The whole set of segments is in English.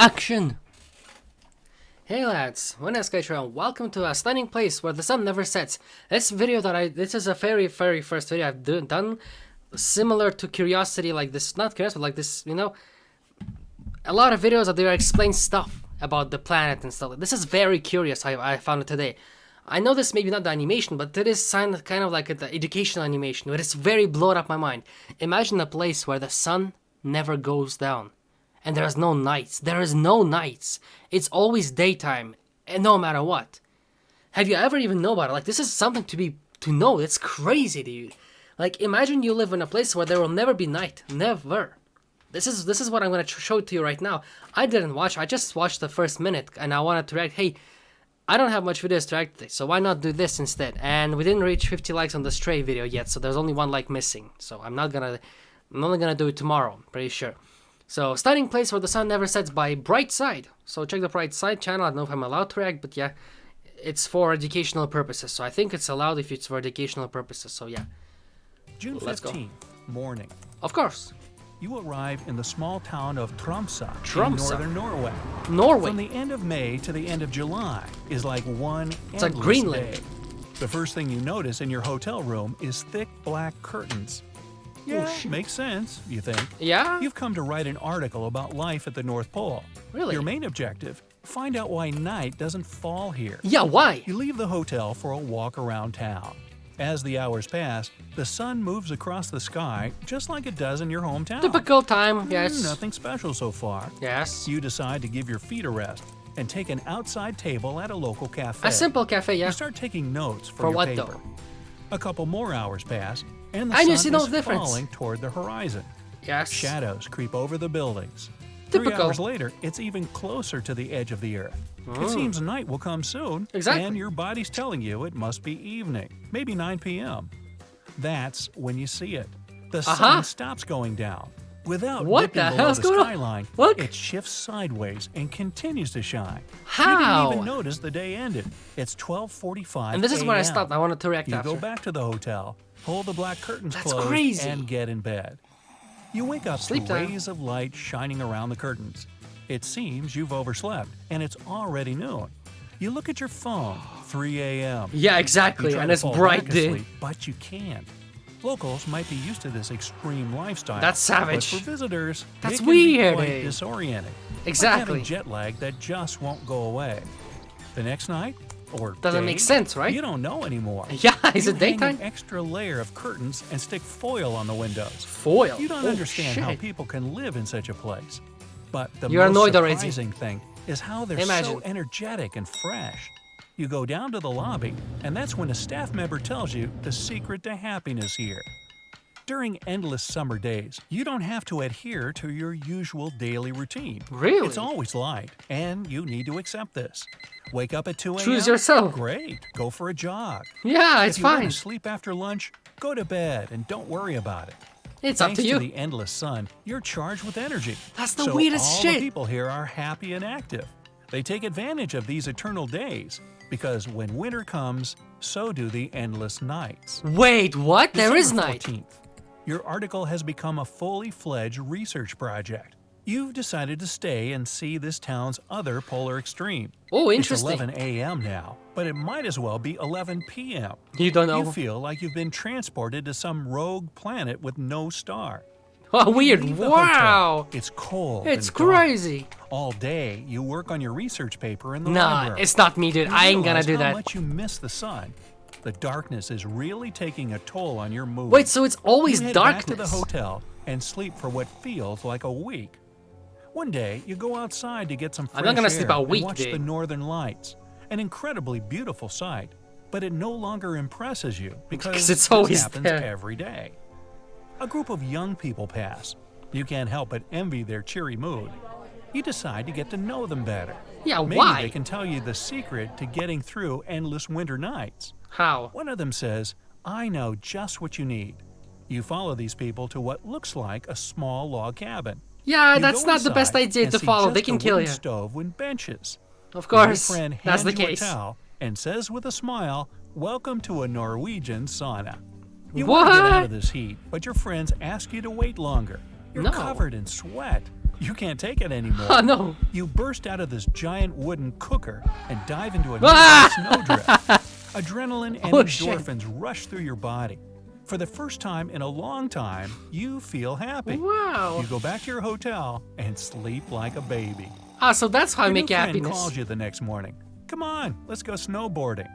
Action! Hey lads, my name is Skychrew and welcome to a stunning place where the sun never sets. This is a very first video I've done similar to Curiosity, like this, not Curiosity, but like this, you know, a lot of videos that they explain stuff about the planet and stuff. This is very curious, I found it today. I know this may be not the animation, but it is kind of like the educational animation, but it's very blown up my mind. Imagine a place where the sun never goes down. And there's no nights. There is no nights. It's always daytime, and no matter what. Have you ever even know about it? Like, this is something to know. It's crazy, dude. Like, imagine you live in a place where there will never be night. Never. This is what I'm gonna show to you right now. I didn't watch. I just watched the first minute, and I wanted to react. Hey, I don't have much videos to react to, so why not do this instead? And we didn't reach 50 likes on the Stray video yet, so there's only 1 like missing. So I'm only gonna do it tomorrow. I'm pretty sure. So, Stunning Place Where the Sun Never Sets by Brightside. So check the Brightside channel. I don't know if I'm allowed to react, but yeah, it's for educational purposes. So I think it's allowed if it's for educational purposes. So yeah. June 15th, morning. Of course. You arrive in the small town of Tromsø in northern Norway. From the end of May to the end of July is like one It's like Greenland. day. The first thing you notice in your hotel room is thick black curtains. Yeah, makes sense, you think. Yeah? You've come to write an article about life at the North Pole. Really? Your main objective, find out why night doesn't fall here. Yeah, why? You leave the hotel for a walk around town. As the hours pass, the sun moves across the sky just like it does in your hometown. Typical time, yes. Nothing special so far. Yes. You decide to give your feet a rest and take an outside table at a local cafe. A simple cafe, yeah. You start taking notes for your what paper. though? A couple more hours pass, and the And you sun see no is difference. falling toward the horizon. Yes. Shadows creep over the buildings. Typical. 3 hours later, it's even closer to the edge of the earth. It seems night will come soon, Exactly. and your body's telling you it must be evening, maybe 9 p.m. That's when you see it. The sun stops going down. Without What dipping the below hell's the going on? skyline, Look. it shifts sideways and continues to shine. How? You didn't even notice the day ended. It's 12:45 And this is where I a.m. stopped. I wanted to react You after. go back to the hotel, pull the black curtains That's closed, crazy. and get in bed. You wake up Sleep to time. rays of light shining around the curtains. It seems you've overslept, and it's already noon. You look at your phone, 3 a.m. Yeah, You exactly. try And to it's fall bright, back asleep, dude. but you can't. Locals might be used to this extreme lifestyle. That's savage. But for visitors, That's it can weird, be quite eh? disorienting. Exactly. Like having jet lag that just won't go away. The next night, or Doesn't day, make sense, right? You don't know anymore. Yeah, is You it hang daytime? an extra layer of curtains and stick foil on the windows. Foil. You don't Oh, understand shit. how people can live in such a place. But the You're most annoyed already. surprising thing is how they're Imagine. so energetic and fresh. You go down to the lobby, and that's when a staff member tells you the secret to happiness here. During endless summer days, you don't have to adhere to your usual daily routine. Really? It's always light, and you need to accept this. Wake up at 2 a.m.? Choose yourself. Great. Go for a jog. Yeah, it's If you want fine. to sleep after lunch, go to bed and don't worry about it. It's up Thanks to you. the endless sun, you're charged with energy. That's the so weirdest all shit. the people here are happy and active. They take advantage of these eternal days because when winter comes, so do the endless nights. Wait, what? There is December night. 14th. Your article has become a fully fledged research project. You've decided to stay and see this town's other polar extreme. Oh, It's interesting. 11 a.m. now, but it might as well be 11 p.m. You don't know. You feel like you've been transported to some rogue planet with no star. Oh, weird. Leave the Wow. hotel. It's cold. It's and dark. crazy. All day, you work on your research paper in the Nah, library. it's not me, dude. You I ain't gonna realize do how that. much you miss the sun. The darkness is really taking a toll on your mood. Wait, so it's always you head darkness. back to the hotel and sleep for what feels like a week. One day, you go outside to get some fresh I'm not gonna air sleep a and week, watch dude. the northern lights. An incredibly beautiful sight, but it no longer impresses you because 'Cause it's this always happens there. every day. A group of young people pass. You can't help but envy their cheery mood. You decide to get to know them better. Yeah, Maybe why? they can tell you the secret to getting through endless winter nights. How? One of them says, "I know just what you need." You follow these people to what looks like a small log cabin. Yeah, You that's go not the best inside idea and to see follow. just They can a kill wooden you. stove with benches. Of Your course. friend That's hands the you case. a towel and says with a smile, "Welcome to a Norwegian sauna." You want to get out What? of this heat, but your friends ask you to wait longer. You're No. covered in sweat. You can't take it anymore. Oh no! You burst out of this giant wooden cooker and dive into a Ah! snowdrift. Adrenaline and Oh, shit. endorphins rush through your body. For the first time in a long time, you feel happy. Wow! You go back to your hotel and sleep like a baby. Ah, so that's how I Your make new friend happiness. calls you the next morning. Come on, let's go snowboarding.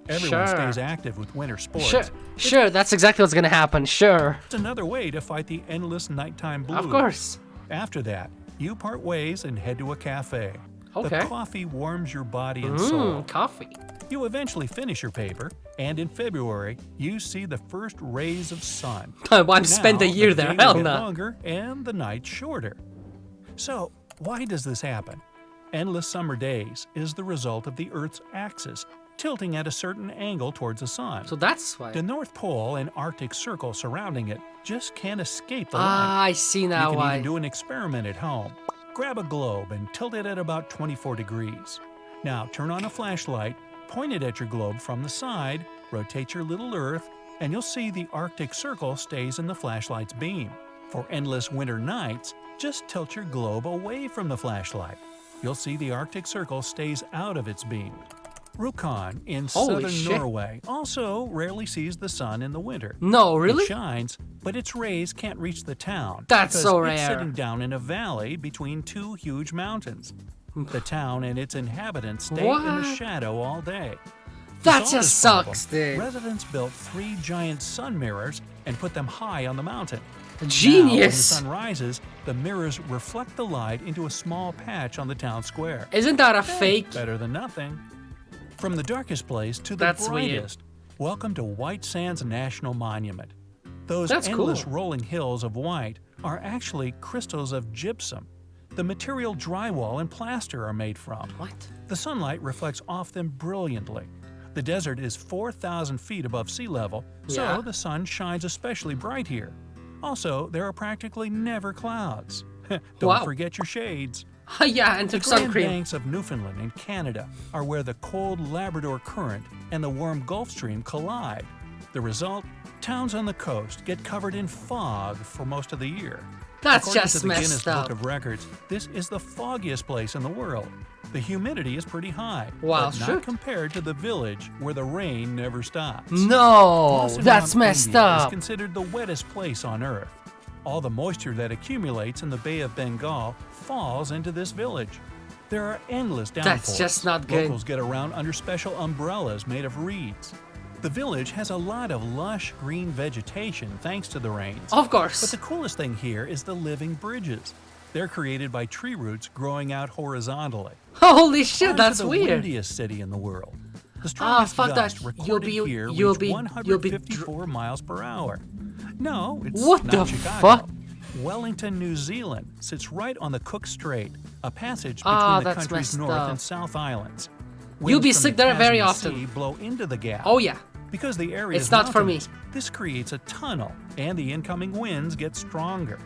Sure. Everyone stays active with winter sports. Sure, that's exactly what's gonna happen. Sure. It's another way to fight the endless nighttime blues. Of course. After that, you part ways and head to a cafe. Okay. The coffee warms your body and soul. Coffee. You eventually finish your paper, and in February, you see the first rays of sun. I've spent a Now, year the there. day Hell will get no. longer and the night shorter. So, why does this happen? Endless summer days is the result of the Earth's axis tilting at a certain angle towards the sun. So that's why. The North Pole and Arctic Circle surrounding it just can't escape the line. Ah, I see now You can why. even do an experiment at home. Grab a globe and tilt it at about 24 degrees. Now turn on a flashlight, point it at your globe from the side, rotate your little Earth, and you'll see the Arctic Circle stays in the flashlight's beam. For endless winter nights, just tilt your globe away from the flashlight. You'll see the Arctic Circle stays out of its beam. Rjukan in Holy southern shit. Norway also rarely sees the sun in the winter. No, really? It shines, but its rays can't reach the town. That's because so it's rare. sitting down in a valley between two huge mountains. The town and its inhabitants stay in What? the shadow all day. To That solve just this problem, sucks, dude. Residents built 3 giant sun mirrors and put them high on the mountain. Now, when the Genius. sun rises, the mirrors reflect the light into a small patch on the town square. Isn't that a fake? Better than nothing. From the darkest place to the That's weird. brightest, welcome to White Sands National Monument. Those That's endless cool. rolling hills of white are actually crystals of gypsum, the material drywall and plaster are made from. What? The sunlight reflects off them brilliantly. The desert is 4,000 feet above sea level, Yeah. so the sun shines especially bright here. Also, there are practically never clouds. Don't Wow. forget your shades. Yeah, and The took sun Grand cream. Banks of Newfoundland and Canada are where the cold Labrador Current and the warm Gulf Stream collide. The result? Towns on the coast get covered in fog for most of the year. That's According just to the messed Guinness up. Book of Records, this is the foggiest place in the world. The humidity is pretty high, Wow, but not sure. compared to the village where the rain never stops. No, Pacific that's Mountain, messed India is up. considered the wettest place on Earth. All the moisture that accumulates in the Bay of Bengal falls into this village. There are endless downpours. That's just not good. Locals get around under special umbrellas made of reeds. The village has a lot of lush green vegetation thanks to the rains. Of But course. the coolest thing here is the living bridges. They're created by tree roots growing out horizontally. Holy shit, On to that's the weird. windiest city in the world. The strongest fuck that. gust recorded here reached 154 miles per hour. No, it's What not the Chicago. fuck? Wellington, New Zealand sits right on the Cook Strait, a passage between Ah, the that's country's messed North up. and South Islands. You'll be Winds from sick the there very Tasman often. Sea blow into the gap. Oh yeah. Because the area It's is not for me. mountainous, this creates a tunnel, and the incoming winds get stronger.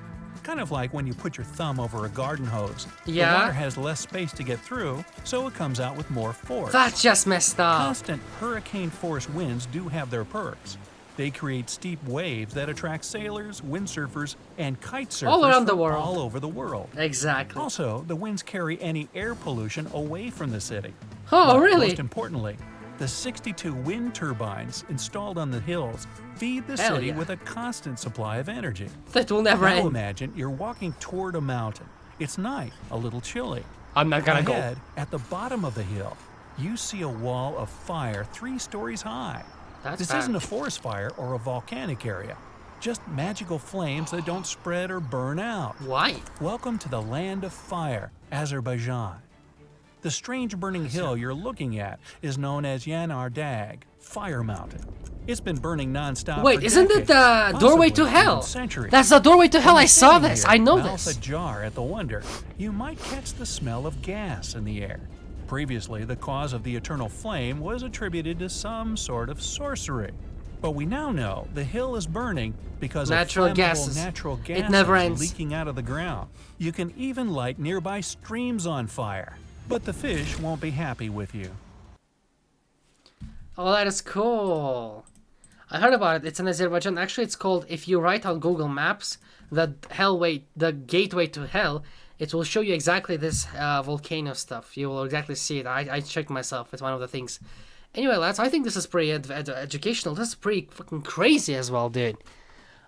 Kind of like when you put your thumb over a garden hose. Yeah. The water has less space to get through, so it comes out with more force. That's just messed up. Constant hurricane-force winds do have their perks. They create steep waves that attract sailors, windsurfers, and kite surfers All around the from world. all over the world. Exactly. Also, the winds carry any air pollution away from the city. Oh, But really? Most importantly, the 62 wind turbines installed on the hills feed the Hell city yeah. with a constant supply of energy. That will never Now end. imagine you're walking toward a mountain. It's night, a little chilly. I'm not gonna go. Ahead, at the bottom of the hill, you see a wall of fire 3 stories high. That's This bad. isn't a forest fire or a volcanic area, just magical flames that don't spread or burn out. Why? Welcome to the land of fire, Azerbaijan. The strange burning hill you're looking at is known as Yanar Dag, Fire Mountain. It's been burning nonstop Wait, for isn't it decades, the doorway to possibly even hell? centuries. That's the doorway to hell. When I you're saw standing this. here, I know mouth this. ajar at the wonder, you might catch the smell of gas in the air. Previously, the cause of the eternal flame was attributed to some sort of sorcery. But we now know the hill is burning because Natural of flammable gases. natural It gases never ends. leaking out of the ground. You can even light nearby streams on fire. But the fish won't be happy with you. Oh, that is cool. I heard about it. It's in Azerbaijan. Actually, it's called, if you write on Google Maps, the gateway to hell, it will show you exactly this volcano stuff. You will exactly see it. I checked myself. It's one of the things. Anyway, lads, I think this is pretty educational. This is pretty fucking crazy as well, dude.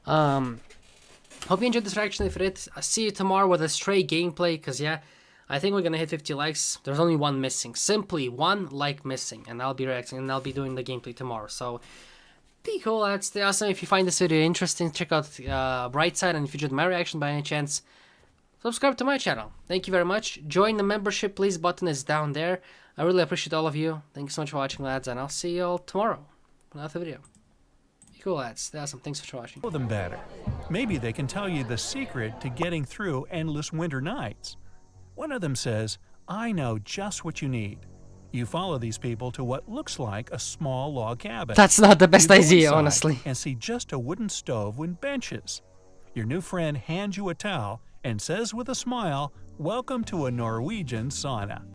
Hope you enjoyed this reaction. If it is, I'll see you tomorrow with a stray gameplay. Because, yeah, I think we're going to hit 50 likes. There's only one missing. Simply one like missing. And I'll be reacting and I'll be doing the gameplay tomorrow. So, be cool, lads. Stay awesome. If you find this video interesting, check out Brightside. And if you enjoyed my reaction by any chance, subscribe to my channel. Thank you very much. Join the membership, please. Button is down there. I really appreciate all of you. Thank you so much for watching, lads. And I'll see you all tomorrow for another video. Cool, lads. Stay awesome. Thanks for watching. Know them better. Maybe they can tell you the secret to getting through endless winter nights. One of them says, I know just what you need. You follow these people to what looks like a small log cabin. That's not the best You go idea, inside honestly. And see just a wooden stove with benches. Your new friend hands you a towel and says with a smile, welcome to a Norwegian sauna.